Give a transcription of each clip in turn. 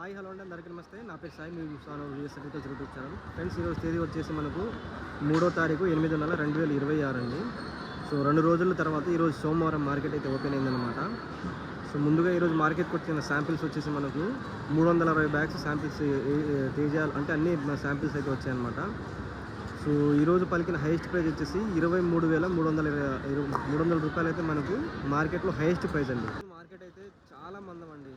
Hi hello అండి, అందరికీ నమస్తే. నా పేరు సాయి, మీరు చూస్తాను VS agriculture YouTube channel. Friends, ఈరోజు తేదీ వచ్చేసి మనకు 3వ తారీఖు 8వ నెల 2026 అండి. సో 2 రోజుల తర్వాత ఈరోజు సోమవారం మార్కెట్ అయితే ఓపెన్ అయిందనమాట. సో ముందుగా ఈరోజు మార్కెట్కి వచ్చిన శాంపిల్స్ వచ్చేసి మనకు 360 బ్యాగ్స్ శాంపిల్స్ తేజాలు అంటే అన్ని శాంపిల్స్ అయితే వచ్చాయన్నమాట. సో ఈరోజు పలికిన హైయెస్ట్ ప్రైస్ వచ్చేసి 23,300 రూపాయలు అయితే మనకు మార్కెట్లో హైయెస్ట్ ప్రైస్ అండి. మార్కెట్ అయితే చాలా మందం అండి.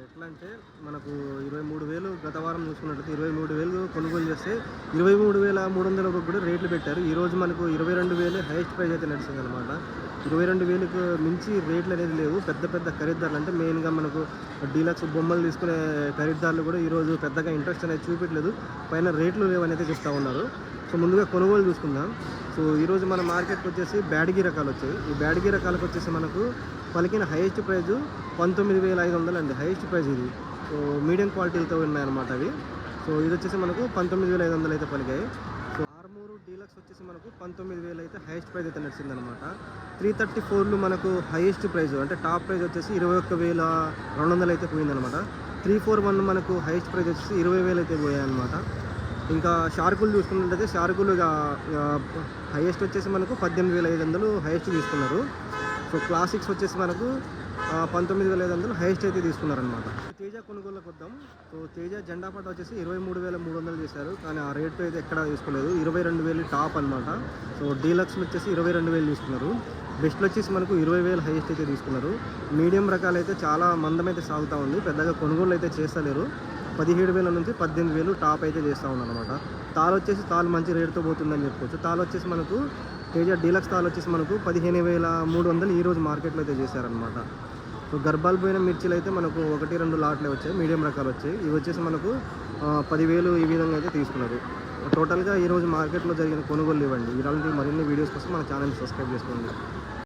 ఎట్లా అంటే మనకు 23,000 గత వారం చూసుకున్నట్లయితే 23,000 కొనుగోలు చేస్తే 23,300 కూడా రేట్లు పెట్టారు. ఈరోజు మనకు 22,000 హైయెస్ట్ ప్రైస్ అయితే నడిచింది అనమాట. 22,000కు మించి రేట్లు అనేది లేవు. పెద్ద పెద్ద ఖరీదారులు అంటే మెయిన్గా మనకు డీలక్స్ బొమ్మలు తీసుకునే ఖరీదారులు కూడా ఈరోజు పెద్దగా ఇంట్రెస్ట్ అనేది చూపించలేదు. పైన రేట్లు లేవని అయితే చెప్తా ఉన్నారు. సో ముందుగా కొనుగోలు చూసుకుందాం. సో ఈరోజు మన మార్కెట్కి వచ్చేసి బ్యాడ్గి రకాలు వచ్చాయి. ఈ బ్యాడ్గి రకాలకు వచ్చేసి మనకు పలికిన హైయెస్ట్ ప్రైజు 19,500 అండి. హైయెస్ట్ ప్రైజ్ ఇది. సో మీడియం క్వాలిటీలతో ఉన్నాయన్నమాట అవి. సో ఇది వచ్చేసి మనకు 19,500 అయితే పలికాయి. సో ఆర్మూరు డీలక్స్ వచ్చేసి మనకు 19,000 అయితే హైయెస్ట్ ప్రైజ్ అయితే నడిచిందనమాట. 334లు మనకు హైయెస్ట్ ప్రైజ్ అంటే టాప్ ప్రైజ్ వచ్చేసి 21,200 అయితే పోయిందనమాట. 341 మనకు హైయెస్ట్ ప్రైజ్ వచ్చేసి 20,000 అయితే పోయాయన్నమాట. ఇంకా షార్కులు చూసుకున్నట్లయితే షార్కులు హైయెస్ట్ వచ్చేసి మనకు 18,500 హైయెస్ట్ తీసుకున్నారు. సో క్లాసిక్స్ వచ్చేసి మనకు 19,500 హైయెస్ట్ అయితే తీసుకున్నారనమాట. తేజ కొనుగోలుకి వద్దాం. సో తేజ జెండా పాట వచ్చేసి 23,300 చేశారు, కానీ ఆ రేటు అయితే ఎక్కడా తీసుకోలేదు. 22,000 టాప్ అనమాట. సో డీలక్స్లు వచ్చేసి 22,000 తీసుకున్నారు. బెస్ట్లు వచ్చేసి మనకు 20,000 హైయెస్ట్ అయితే తీసుకున్నారు. మీడియం రకాలు అయితే చాలా మందం అయితే సాగుతూ ఉంది. పెద్దగా కొనుగోలు అయితే చేస్తలేరు. 17,000 నుంచి 18,000 టాప్ అయితే చేస్తూ ఉన్నాను అనమాట. తాలు వచ్చేసి తాలు మంచి రేటుతో పోతుందని చెప్పుకోవచ్చు. తాలు వచ్చేసి మనకు తేజ డీలక్స్ తాలు వచ్చేసి మనకు 15,300 ఈరోజు మార్కెట్లో అయితే చేశారనమాట. సో గర్భాలు పోయిన మిర్చిలు అయితే మనకు 1-2 లాట్లే వచ్చాయి. మీడియం రకాలు వచ్చాయి. ఇవి వచ్చేసి మనకు 10,000 ఈ విధంగా అయితే తీసుకున్నారు. టోటల్గా ఈరోజు మార్కెట్లో జరిగిన కొనుగోలు ఇవ్వండి. ఇలాంటి మరిన్ని వీడియోస్ కోసం మన ఛానల్ని సబ్స్క్రైబ్ చేసుకోండి.